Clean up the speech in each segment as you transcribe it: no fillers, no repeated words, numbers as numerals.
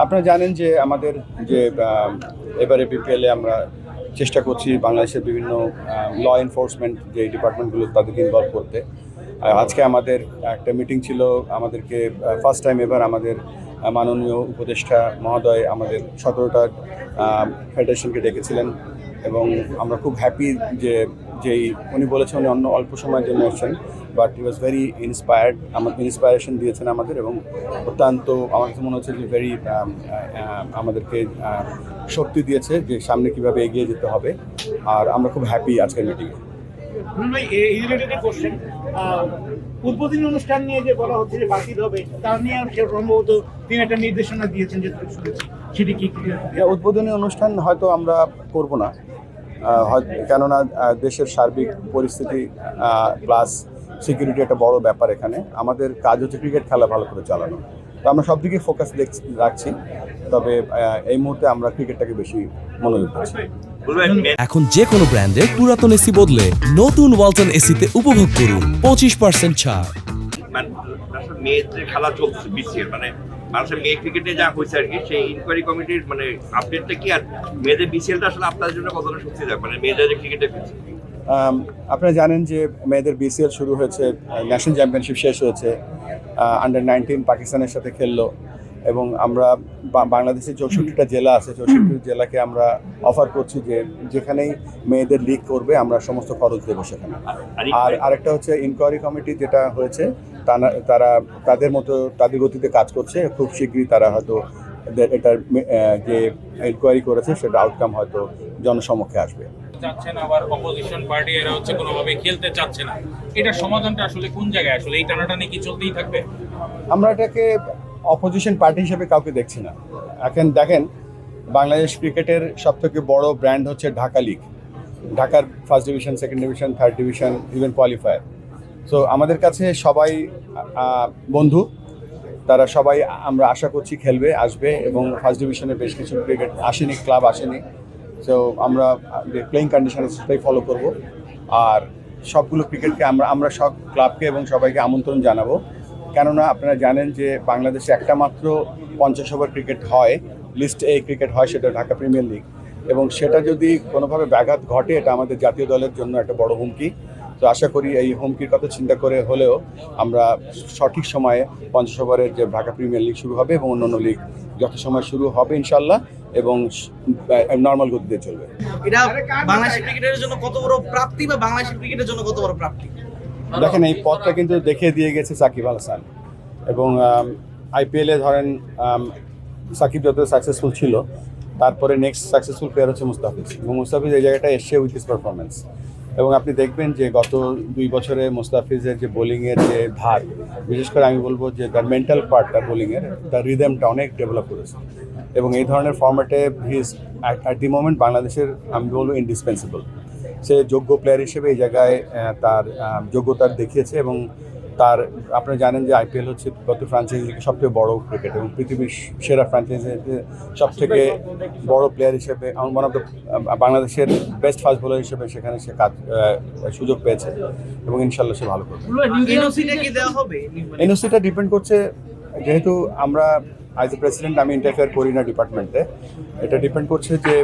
আপনারা জানেন যে আমাদের যে এবারে বিপিএলে আমরা চেষ্টা করছি বাংলাদেশের বিভিন্ন ল এনফোর্সমেন্ট যে ডিপার্টমেন্টগুলো তাদেরকে ইনভলভ করতে। আজকে আমাদের একটা মিটিং ছিল, আমাদেরকে ফার্স্ট টাইম এবার আমাদের মাননীয় উপদেষ্টা মহোদয় আমাদের 17টা ফেডারেশনকে ডেকেছিলেন এবং আমরা খুব হ্যাপি যে যেই উনি বলেছেন উনি অন্য অল্প সময়ের জন্য এসেছেন, but he was very inspired, inspiration দিয়েছেন আমাদের এবং অত্যন্ত আমার কাছে মনে হচ্ছে যে ভেরি আমাদেরকে শক্তি দিয়েছে যে সামনে কীভাবে এগিয়ে যেতে হবে। আর আমরা খুব হ্যাপি আজকের মিটিংয়ে। উদ্বোধনী অনুষ্ঠান নিয়ে যে বলা হচ্ছে যে বাতিল হবে, তার নিয়ে সম্ভবত তিনি একটা নির্দেশনা দিয়েছেন যে সেটি কি? উদ্বোধনী অনুষ্ঠান হয়তো আমরা করব না, কেননা দেশের সার্বিক পরিস্থিতি প্লাস সিকিউরিটি একটা বড় ব্যাপার। এখানে আমাদের কাজ হচ্ছে ক্রিকেট খেলা ভালো করে চালানো, তো আমরা সব দিকে ফোকাস রাখছি, তবে এই মুহূর্তে আমরা ক্রিকেটটাকে বেশি মনোযোগ দিচ্ছি। এখন যে কোনো ব্র্যান্ডের পুরাতন এসি বদলে নতুন ওয়ালটন এসিতে উপভোগ করুন 25% ছাড়। মেয়েদের খেলা চলছে বিসিএল, মানে মানুষের মেয়ে ক্রিকেটে যা হয়েছে আর কি, সেই ইনকোয়ারি কমিটির মানে আপডেটটা কি, আর মেয়েদের বিসিএলটা আসলে আপনাদের জন্য কতটা শক্তিদায়ক, মানে মেয়েদের যে ক্রিকেটে ফিরছে? আপনারা জানেন যে মেয়েদের বিসিএল শুরু হয়েছে, ন্যাশনাল চ্যাম্পিয়নশিপ শেষ হয়েছে, আন্ডার 19 পাকিস্তানের সাথে খেললো এবং আমরা বাংলাদেশের 64টা জেলা আছে, 64 জেলাকে আমরা অফার করছি যে যেখানেই মেয়েদের লিগ করবে আমরা সমস্ত খরচ দেবো সেখানে। আর আরেকটা হচ্ছে ইনকোয়ারি কমিটি যেটা হয়েছে, তারা তাদের মতো তাদের গতিতে কাজ করছে, খুব শীঘ্রই তারা হয়তো এটার যে ইনকোয়ারি করেছে সেটা আউটকাম হয়তো জনসমক্ষে আসবে। চাচ্ছেন আবার অপোজিশন পার্টি এরা হচ্ছে কোনোভাবে খেলতে চাচ্ছে না, এটার সমাধানটা আসলে কোন জায়গায়? আসলে এই টানাটানি কি চলতেই থাকবে? আমরা এটাকে অপোজিশন পার্টি হিসেবে কাউকে দেখছি না। এখন দেখেন, বাংলাদেশ ক্রিকেটের সবথেকে বড় ব্র্যান্ড হচ্ছে ঢাকা লিগ, ঢাকার first division, second division, third division, even qualifier. So আমাদের কাছে সবাই বন্ধু, তারা সবাই আমরা আশা করছি খেলবে, আসবে এবং ফার্স্ট ডিভিশনে বেশ কিছু ক্রিকেট আসেনি, ক্লাব আসেনি। সো আমরা প্লেইং কন্ডিশন সেটাই ফলো করব। আর সবগুলো ক্রিকেটকে আমরা সব ক্লাবকে এবং সবাইকে আমন্ত্রণ জানাবো, কেননা আপনারা জানেন যে বাংলাদেশে একটা মাত্র 50 ওভার ক্রিকেট হয়, লিস্ট এ ক্রিকেট হয়, সেটা ঢাকা প্রিমিয়ার লিগ, এবং সেটা যদি কোনোভাবে ব্যাঘাত ঘটে এটা আমাদের জাতীয় দলের জন্য একটা বড় হুমকি। তো আশা করি এই হুমকির কথা চিন্তা করে হলেও আমরা সঠিক সময়ে 50 ওভারের যে ঢাকা প্রিমিয়ার লিগ শুরু হবে এবং অন্যান্য লিগ যত সময় শুরু হবে ইনশাল্লাহ এবং নর্মাল গতিতে চলবে। এটা বাংলাদেশ ক্রিকেটের জন্য কত বড় প্রাপ্তি বা বাংলাদেশ ক্রিকেটের জন্য কত বড় প্রাপ্তি? দেখেন, এই পথটা কিন্তু দেখিয়ে দিয়ে গেছে সাকিব আল হাসান, এবং আইপিএলে ধরেন সাকিব যত সাকসেসফুল ছিল, তারপরে নেক্সট সাকসেসফুল প্লেয়ার হচ্ছে মুস্তাফিজ, এবং মুস্তাফিজ এই জায়গাটা এসছে উইথ হিজ পারফরমেন্স। এবং আপনি দেখবেন যে গত 2 বছরে মুস্তাফিজের যে বোলিংয়ের যে ধার, বিশেষ করে আমি বলবো যে তার মেন্টাল পার্টটা বোলিংয়ের, তার রিদমটা অনেক ডেভেলপ করেছে, এবং এই ধরনের ফর্ম্যাটে he is at the moment বাংলাদেশের আমি বলবো ইনডিসপেন্সিবল। সে যোগ্য প্লেয়ার হিসেবে এই জায়গায় তার যোগ্যতা দেখিয়েছে, এবং তার আপনারা জানেন যে আইপিএল হচ্ছে গত ফ্র্যাঞ্চাইজি সবথেকে বড় ক্রিকেট এবং পৃথিবীর সেরা ফ্র্যাঞ্চাইজিতে সবথেকে বড় প্লেয়ার হিসেবে ওয়ান অফ দ্য বাংলাদেশের বেস্ট ফাস্ট বোলার হিসেবে সেখানে সে কাজ সুযোগ পেয়েছে, এবং ইনশাল্লাহ সে ভালো করবে। এনওসিটা ডিপেন্ড করছে, যেহেতু আমরা অ্যাজ এ প্রেসিডেন্ট আমি ইন্টারফেয়ার করি না ডিপার্টমেন্টে, এটা ডিপেন্ড করছে যে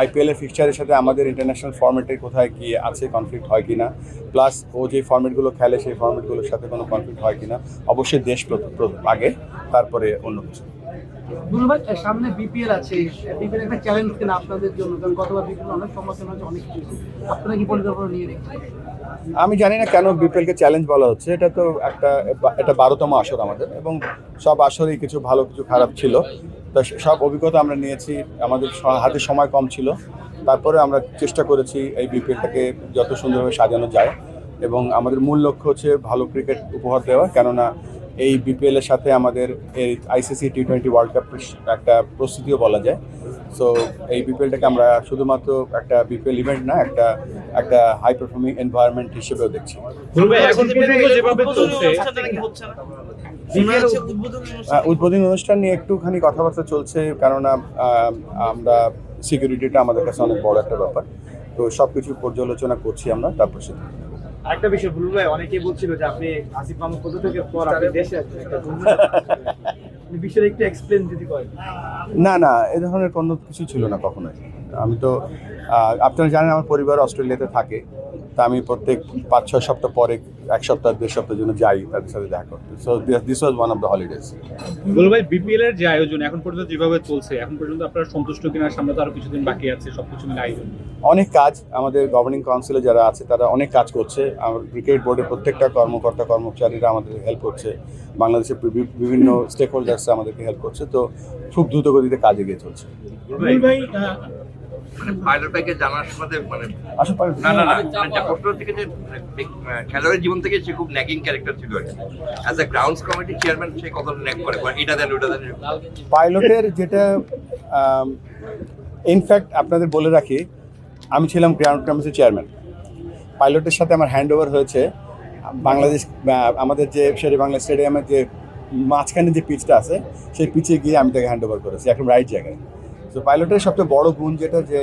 আইপিএলের ফিক্সচারের সাথে আমাদের ইন্টারন্যাশনাল ফর্মেটে কোথায় কি আছে, কনফ্লিক্ট হয় কিনা, প্লাস ও যে ফর্মেটগুলো খেলে সেই ফর্মেটগুলোর সাথে কোনো কনফ্লিক্ট হয় কিনা। অবশ্যই দেশ আগে, তারপরে অন্য কিছু। সামনে বিপিএল আছে, বিপিএল একটা চ্যালেঞ্জ কিনা আপনাদের জন্য? কারণ গতবার বিপিএল অনেক সমালোচনা হচ্ছে, অনেক কিছু, আপনারা কি পরিকল্পনা নিয়ে রেখেছেন? আমি জানি না কেন বিপিএলকে চ্যালেঞ্জ বলা হচ্ছে। এটা তো এটা 12তম আসর আমাদের, এবং সব আসরেই কিছু ভালো কিছু খারাপ ছিল। তো সব অভিজ্ঞতা আমরা নিয়েছি, আমাদের হাতে সময় কম ছিল, তারপরে আমরা চেষ্টা করেছি এই বিপিএলটাকে যত সুন্দরভাবে সাজানো যায়, এবং আমাদের মূল লক্ষ্য হচ্ছে ভালো ক্রিকেট উপহার দেওয়া, কেননা এই বিপিএলের সাথে আমাদের এই আইসিসি টি20 ওয়ার্ল্ড কাপের একটা প্রস্তুতিও বলা যায়। সো এই বিপিএলটাকে আমরা শুধুমাত্র একটা বিপিএল ইভেন্ট না, একটা হাই পারফর্মিং এনভায়রনমেন্ট হিসেবেও দেখছি। উদ্বোধনী অনুষ্ঠান নিয়ে একটুখানি কথাবার্তা চলছে, কেননা আমরা সিকিউরিটিটা আমাদের কাছে অনেক বড় একটা ব্যাপার, তো সব কিছু পর্যালোচনা করছি আমরা, তারপর সেটা। আরেকটা বিষয় বুলবুল ভাই, অনেকেই বলছিল যে আপনি আসিফ মাহমুদ পদত্যাগের পর আপনি দেশে বিষয়টা একটু এক্সপ্লেন যদি করেন। না না, এ ধরনের কোনো কিছু ছিল না কখনোই। আমি তো আপনারা জানেন আমার পরিবার অস্ট্রেলিয়াতে থাকে, তা আমি প্রত্যেক 5-6 সপ্তাহ পরে 1 সপ্তাহ 1.5 সপ্তাহের জন্য যাই তাদের সাথে দেখা করতে। So this was one of the holidays. বলো ভাই, বিপিএল এর যে আয়োজন এখন পর্যন্ত যেভাবে চলছে, এখন পর্যন্ত আপনারা সন্তুষ্ট কিনা? সামনে তো আরো কিছুদিন বাকি আছে, সবকিছু মিলে আয়োজন। অনেক কাজ, আমাদের গভর্নিং কাউন্সিলে যারা আছে তারা অনেক কাজ করছে। আমার ক্রিকেট বোর্ডের প্রত্যেকটা কর্মকর্তা কর্মচারীরা আমাদের হেল্প করছে, বাংলাদেশের বিভিন্ন স্টেক হোল্ডার্স আমাদেরকে হেল্প করছে। তো খুব দ্রুত গতিতে কাজ এগিয়ে চলছে। রুবেল ভাই, মানে পাইলট ভাইকে জানার সাথে মানে আসলে না না না মানে যা প্রশ্ন থেকে যে খেলোয়াড়ের জীবন থেকে সে খুব ন্যাকিং ক্যারেক্টার ছিল আর কি। As a grounds committee chairman সে কতটা ন্যাক করে এটা দেন ওটা দেন। পাইলটের যেটা ইনফ্যাক্ট আপনাদের বলে রাখি, আমি ছিলাম গ্রাউন্ড কমিটির চেয়ারম্যান। পাইলটের সাথে আমার হ্যান্ড ওভার হয়েছে বাংলাদেশ, আমাদের যে শেরে বাংলা স্টেডিয়ামের যে মাঝখানে যে পিচটা আছে সেই পিচে গিয়ে আমি তাকে হ্যান্ড ওভার করেছি একদম রাইট জায়গায়। তো পাইলটের সবচেয়ে বড় গুণ যেটা, যে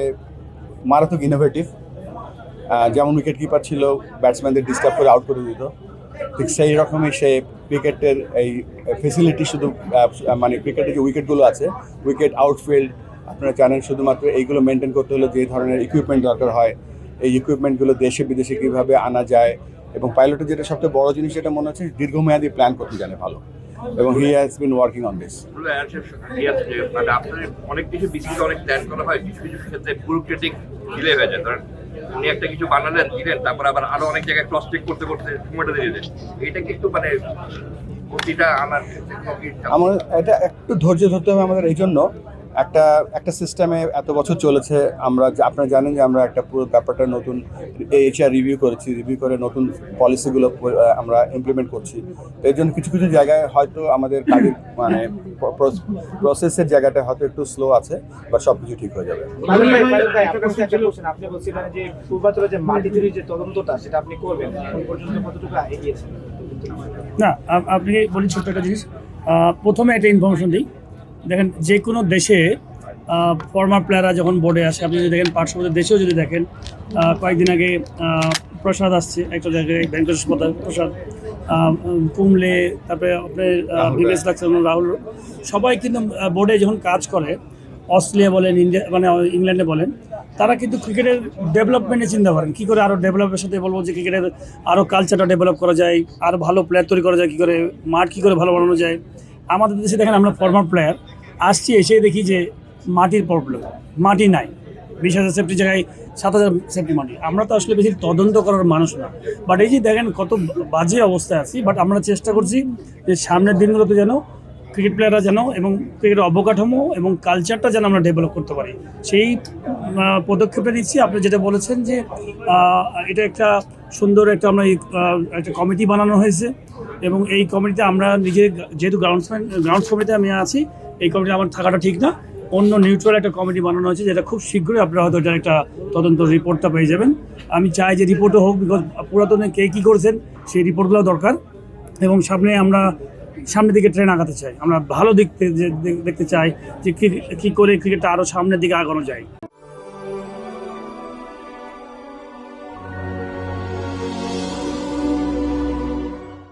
মারাত্মক ইনোভেটিভ। যেমন উইকেট কিপার ছিল, ব্যাটসম্যানদের ডিস্টার্ব করে আউট করে দিত, ঠিক সেই রকমই সে ক্রিকেটের এই ফেসিলিটি শুধু মানে ক্রিকেটের যে উইকেটগুলো আছে, উইকেট আউটফিল্ড আপনারা জানেন, শুধুমাত্র এইগুলো মেনটেন করতে হলে যে ধরনের ইকুইপমেন্ট দরকার হয়, এই ইকুইপমেন্টগুলো দেশে বিদেশে কীভাবে আনা যায়। এবং পাইলটের যেটা সবচেয়ে বড় জিনিস যেটা মনে হচ্ছে, দীর্ঘমেয়াদী প্ল্যান করতে জানে ভালো, এবং he has been working on this. মানে আপনার অনেক কিছু বিসিতে অনেক প্ল্যান করা হয়, কিছু কিছু ক্ষেত্রে ব্যুরোক্রেটিক ডিলে হয়ে যায়। ধরেন উনি একটা কিছু বানালেন দিলেন, তারপর আবার আরো অনেক জায়গায় ক্রস চেক করতে করতে সময়টা দিয়ে দেন। এইটা কি একটু মানে গতিটা আমার আমার এটা একটু ধৈর্য ধরতে হবে আমাদের। এই জন্য একটা সিস্টেমে এত বছর চলেছে। আমরা আপনারা জানেন যে আমরা একটা পুরো ব্যাপারটা নতুন এইচআর রিভিউ করেছি, রিভিউ করে নতুন পলিসিগুলো আমরা ইমপ্লিমেন্ট করছি। তো এই জন্য কিছু কিছু জায়গায় হয়তো আমাদের কাজের মানে প্রসেসের জায়গাটা হয়তো একটু স্লো আছে, বাট সব কিছু ঠিক হয়ে যাবে। আপনি বলছিলেন যে পূর্বাচলে যে মাটি চুরির যে তদন্তটা সেটা আপনি করবেন, এখন পর্যন্ত কতটুকু এগিয়েছেন? না, আপনি বলি ছোট্ট একটা জিনিস। প্রথমে একটা ইনফরমেশন দিই, দেখেন যে কোনো দেশে ফর্মার প্লেয়াররা যখন বোর্ডে আসে, আপনি যদি দেখেন পার্শ্ববর্তী দেশেও যদি দেখেন, কয়েকদিন আগে প্রসাদ আসছে একটা জায়গায়, ভেঙ্কটেশ প্রসাদ, কুমলে, তারপরে আপনার বিবেশ লাক্সন, রাহুল, সবাই কিন্তু বোর্ডে যখন কাজ করে, অস্ট্রেলিয়া বলেন, ইন্ডিয়া মানে ইংল্যান্ডে বলেন, তারা কিন্তু ক্রিকেটের ডেভেলপমেন্টে চিন্তা করেন, কী করে আরও ডেভেলপের সাথে বলবো যে ক্রিকেটের আরও কালচারটা ডেভেলপ করা যায়, আরও ভালো প্লেয়ার তৈরি করা যায়, কী করে মাঠ কী করে ভালো বানানো যায়। আমাদের দেশে দেখেন আমরা ফর্মার প্লেয়ার আসছি, এসে দেখি যে মাটির প্রবলেম, মাটি নাই, 20,000 সেফটি জায়গায় 7,000 সেফটি মাটি। আমরা তো আসলে বেশি তদন্ত করার মানুষ না, বাট এই যে দেখেন কত বাজে অবস্থায় আছি। বাট আমরা চেষ্টা করছি যে সামনের দিনগুলোতে যেন ক্রিকেট প্লেয়াররা যেন এবং ক্রিকেটের অবকাঠামো এবং কালচারটা যেন আমরা ডেভেলপ করতে পারি, সেই পদক্ষেপটা নিচ্ছি। আপনি যেটা বলেছেন যে এটা একটা সুন্দর আমরা একটা কমিটি বানানো হয়েছে, এবং এই কমিটিতে আমরা নিজে যেহেতু গ্রাউন্ডস কমিটিতে আমি আছি, এই কমিটি আমার থাকাটা ঠিক না, অন্য নিউট্রাল একটা কমিটি বানানো হয়েছে, যেটা খুব শীঘ্রই আপনারা হয়তো এটার একটা তদন্ত রিপোর্টটা পেয়ে যাবেন। আমি চাই যে রিপোর্টও হোক, বিকজ পুরাতনে কে কী করছেন সেই রিপোর্টগুলো দরকার। এবং সামনের দিকে ট্রেন আগাতে চাই, আমরা ভালো দেখতে চাই যে কী করে ক্রিকেটটা আরও সামনের দিকে আগানো যায়।